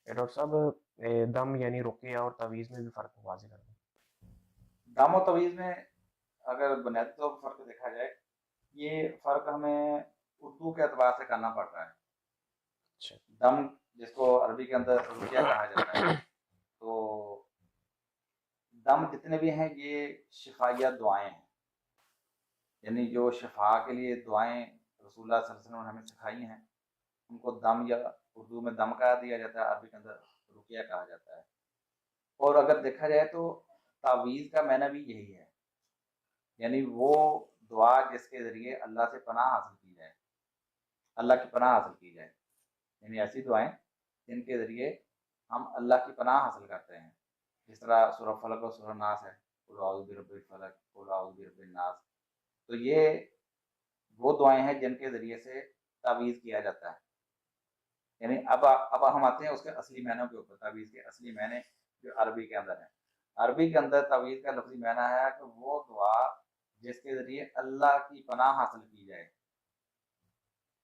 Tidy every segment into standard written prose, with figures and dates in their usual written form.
Doctor साहब, दम यानी रुक़्या और तवीज़ में भी फ़र्क वाज़ेह कर दें। दाम और तवीज़ में अगर बुनियादी तौर पर फ़र्क देखा जाए, ये फ़र्क हमें उर्दू के एतबार से करना पड़ रहा है। अच्छा। दम जिसको अरबी के अंदर रुक़्या कहा जाता है, तो दम जितने भी हैं ये शिफ़ाइया दुआएँ हैं। यानी जो शिफ़ा के लिए दुआएँ रसूलुल्लाह सल्लल्लाहु अलैहि वसल्लम ने हमें सिखाई हैं, उनको दम या उर्दू में दम कह दिया जाता है, अरबी के अंदर रुक़्या कहा जाता है। और अगर देखा जाए तो तावीज़ का मायना भी यही है, यानी वो दुआ जिसके ज़रिए अल्लाह से पनाह हासिल की जाए, अल्लाह की पनाह हासिल की जाए। यानी ऐसी दुआएँ जिनके ज़रिए हम अल्लाह की पनाह हासिल करते हैं। जिस तरह सूरह फलक और सूरह नास है, कुल औज़ु बिरब्बिल फलक, कुल औज़ु बिरब्बिन नास। तो ये वो दुआएँ हैं जिनके ज़रिए से तावीज़ किया जाता है। यानी अब हम आते हैं उसके असली मायनों के ऊपर, तावीज़ के असली मायने जो अरबी के अंदर हैं। अरबी के अंदर तावीज़ का लफ़्ज़ी मायना है कि वो दुआ जिसके ज़रिए अल्लाह की पनाह हासिल की जाए।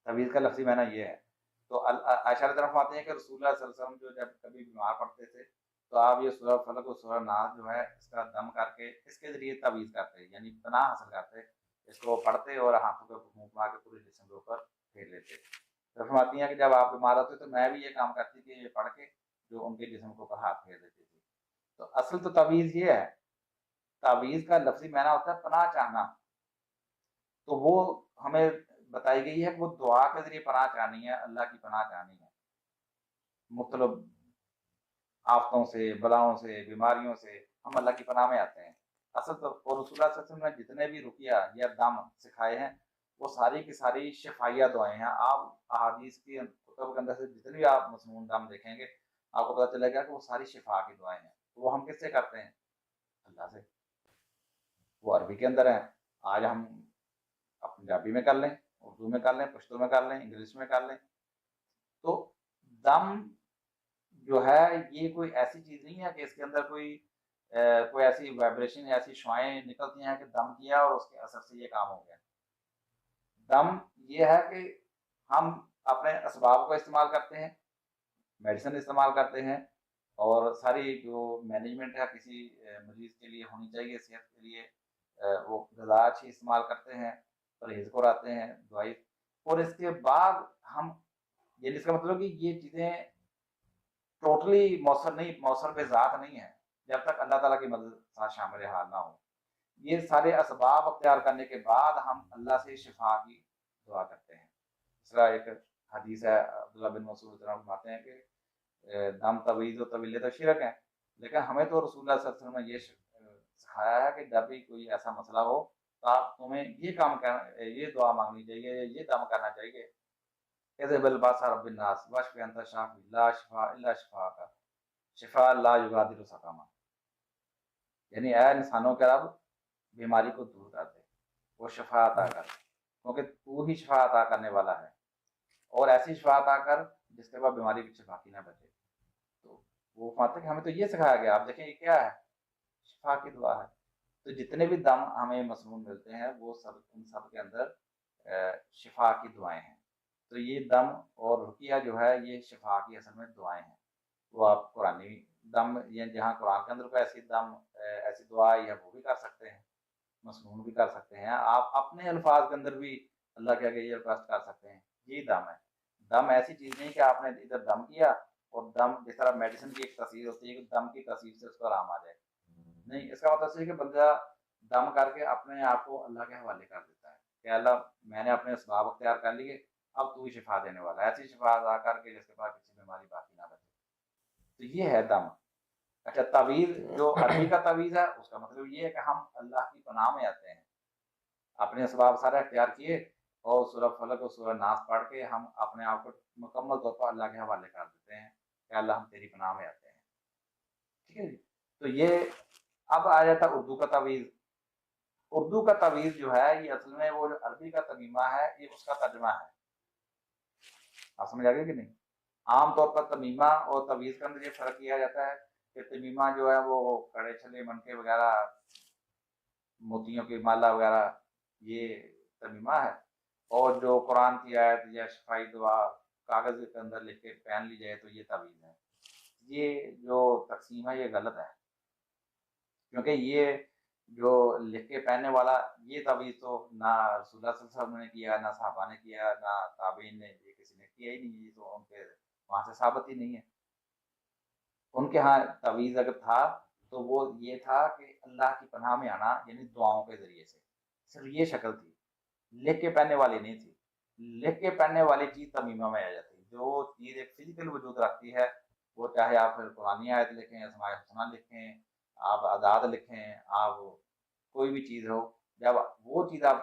तावीज़ का लफ़्ज़ी मायना ये है। तो आयशा रज़ियल्लाहु फरमाती हैं कि रसूलुल्लाह सल्लल्लाहु अलैहि वसल्लम जो जब कभी बीमार पड़ते थे, तो आप ये सूरह फलक और सूरह नास जो है इसका दम करके इसके ज़रिए तावीज़ करते, यानी पनाह हासिल करते। इसको पढ़ते और हाथों पे फूँक मार के पूरे जिस्म के ऊपर फेर लेते। तो फरमाती हैं कि जब आप बीमार होते तो मैं भी ये काम करती थी, ये पढ़ के जो उनके जिस्म के ऊपर हाथ फेर देती थी। तो असल तो तावीज़ ये है, तावीज़ का लफ़्ज़ी मायना होता है पनाह चाहना। तो वो हमें बताई गई है कि वो दुआ के ज़रिए पनाह चाहनी है, अल्लाह की पनाह चाहनी है। मुख्तलिफ आफ़तों से, बलाओं से, बीमारियों से हम अल्लाह की पनाह में आते हैं। असल तो और रसूलुल्लाह सल्लल्लाहु अलैहि वसल्लम ने जितने भी रुक़्या या दम सिखाए हैं, वो सारी की सारी शिफ़ाइया दुआएँ हैं। आप अहादीस की कुतुब के अंदर से जितने भी आप मसनून दम देखेंगे, आपको पता चलेगा कि वो सारी शिफ़ा की दुआएँ हैं। तो वो हम किससे करते हैं? अल्लाह से। वो अरबी के अंदर हैं। आज हम आप पंजाबी में कर लें, उर्दू में कर लें, पश्तो में कर लें, इंग्लिश में कर लें। तो दम जो है ये कोई ऐसी चीज़ नहीं है कि इसके अंदर कोई ऐसी वाइब्रेशन या ऐसी शुआएँ निकलती हैं कि दम किया और उसके असर से ये काम हो गया। दम ये है कि हम अपने असबाब को इस्तेमाल करते हैं, मेडिसिन इस्तेमाल करते हैं और सारी जो मैनेजमेंट है किसी मरीज़ के लिए होनी चाहिए सेहत के लिए, वो ग़िज़ा अच्छी इस्तेमाल करते हैं, परहेज़ को रहते हैं, दवाई और इसके बाद हम यानी इसका मतलब कि ये चीज़ें टोटली मौसर पे ज़ात नहीं है, जब तक अल्लाह ताला की मदद साथ शामिल हाल ना हो। ये सारे असबाब अख्तियार करने के बाद हम अल्लाह से शिफ़ा की दुआ करते हैं। दूसरा एक हदीस है अब्दुल्लाह बिन मसूद फरमाते हैं कि दम तवीज़ और तवीले तो शिरक है, लेकिन हमें तो रसूलुल्लाह सल्लल्लाहु अलैहि वसल्लम ने ये सिखाया है कि जब भी कोई ऐसा मसला हो, तो आप तुम्हें ये काम कर ये दुआ माँगनी चाहिए, ये दम करना चाहिए। इज़हिबिल बअसा रब्बिन नास वashफि अंता शाफ़ी ला शिफ़ा इल्ला शिफ़ाअक शिफ़ा ला युगादिरु सक़मा। यानी ऐ इंसानों के रब बीमारी को दूर कर दे, वो शिफ़ा अता कर, क्योंकि तू ही शिफ़ा अता करने वाला है और ऐसी शिफ़ा अता कर जिसके बाद बीमारी पीछे बाकी ना बचे। तो वो फरमाते हैं कि हमें तो ये सिखाया गया, आप देखें ये क्या है? शिफ़ा की दुआ है। तो जितने भी दम हमें मसनून मिलते हैं वो सब उन सब के अंदर शिफ़ा की दुआएँ हैं। तो ये दम और रुक़्या जो है ये शिफ़ा की असल में दुआएँ हैं। वो आप कुरानी दम या जहाँ कुरान के अंदर कोई ऐसी ऐसी दुआ आई है वो भी कर सकते हैं, मसनून भी कर सकते हैं। आप अपने अल्फ़ाज़ के अंदर भी अल्लाह के आगे ये रिक्वेस्ट कर सकते हैं। ये दम है। दम ऐसी चीज़ नहीं कि आपने इधर दम किया और दम जिस तरह मेडिसिन की एक तासीर होती है कि दम की तासीर से उसको आराम आ जाए। नहीं, इसका मतलब ये है कि बंदा दम करके अपने आप को अल्लाह के हवाले कर देता है कि अल्लाह मैंने अपने असबाब अख्तियार कर लिए, अब तू ही शिफ़ा देने वाला है। ऐसी शिफ़ा अता कर के जिसके बाद किसी बीमारी बाकी ना बचे। तो ये है दम। अच्छा तावीज़ जो अरबी का तावीज़ है उसका मतलब ये है कि हम अल्लाह की पनाह में आते हैं। अपने असबाब सारे अख्तियार किए और सूरह फलक और सूरह नास पढ़ के हम अपने आप को मुकम्मल तौर पर अल्लाह के हवाले कर देते हैं कि अल्लाह हम तेरी पनाह में आते हैं। ठीक है जी? तो ये अब आ जाता है उर्दू का तावीज़। उर्दू का तावीज़ जो है ये असल में वो जो अरबी का तमीमा है ये उसका तर्जुमा है। आप समझ आ गई कि नहीं? आम तौर पर तमीमा और तावीज़ के अंदर ये फ़र्क किया जाता है कि तमीमा जो है वो कड़े छल्ले मनके वगैरह, मोतियों की माला वगैरह ये तमीमा है और जो कुरान की आयत या शफ़ाई दुआ कागज़ के अंदर लिख के पहन ली जाए तो ये तावीज़ है। یہ جو تقسیم ہے یہ غلط ہے، کیونکہ یہ جو لکھ کے پہننے والا یہ تعویذ تو نہ رسول اللہ صلی اللہ علیہ وسلم نے کیا، نہ صحابہ نے کیا، نہ تابعین نے، یہ کسی نے کیا ہی نہیں، یہ تو ان کے وہاں سے ثابت ہی نہیں ہے۔ ان کے ہاں تعویذ اگر تھا تو وہ یہ تھا کہ اللہ کی پناہ میں آنا، یعنی دعاؤں کے ذریعے سے، صرف یہ شکل تھی، لکھ کے پہننے والی نہیں تھی۔ لکھ کے پہننے والی چیز تمیمہ میں آ جاتی ہے، جو چیز ایک فزیکل وجود رکھتی ہے، وہ چاہے آپ پھر قرآنی آیت لکھیں، اسماء الحسنہ لکھیں، آپ اعداد لکھیں، آپ کوئی بھی چیز ہو، جب وہ چیز آپ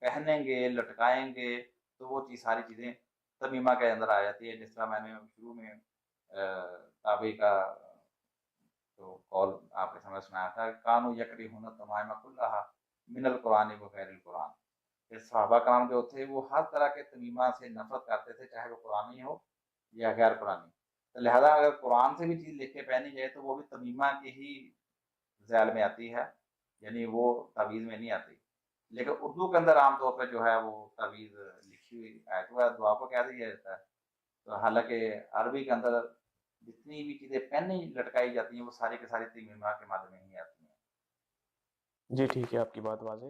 پہنیں گے، لٹکائیں گے، تو وہ چیز ساری چیزیں تمیمہ کے اندر آ جاتی ہے۔ جس طرح میں نے شروع میں تابعی کا تو قول آپ نے سمجھ سنایا تھا، کانو یکرہون التمائم کلہا من القرآن وغیر القرآن، کہ صحابہ کرام جو تھے وہ ہر طرح کے تمیمہ سے نفرت کرتے تھے، چاہے وہ قرآنی ہو یا غیر قرآنی۔ تو لہذا اگر قرآن سے بھی چیز لکھ کے پہنی جائے تو وہ بھی تمیمہ کی ہی ذیل میں آتی ہے، یعنی وہ تعویذ میں نہیں آتی۔ لیکن اردو کے اندر عام طور پہ جو ہے وہ تعویذ لکھی ہوئی آیت و دعا کو کہہ دیا جاتا ہے، تو حالانکہ عربی کے اندر جتنی بھی چیزیں پہنی لٹکائی جاتی ہیں وہ ساری کی ساری تمیمہ کے مادے میں ہی آتی ہیں۔ جی ٹھیک ہے، آپ کی بات واضح